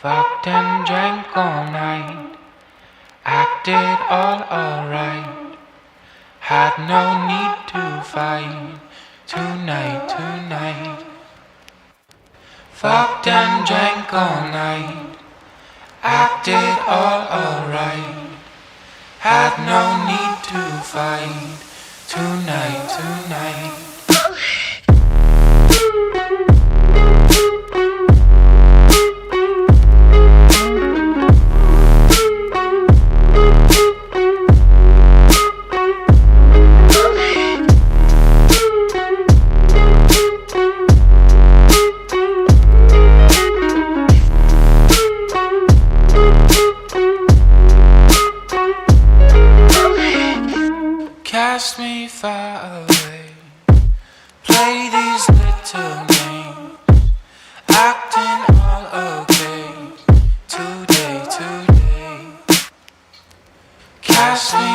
Fucked and drank all night, acted all alright. Had no need to fight tonight. Fucked and drank all night, acted all alright. Had no need to fight tonight. Cast me far away, play these little games, acting all okay today. Cast me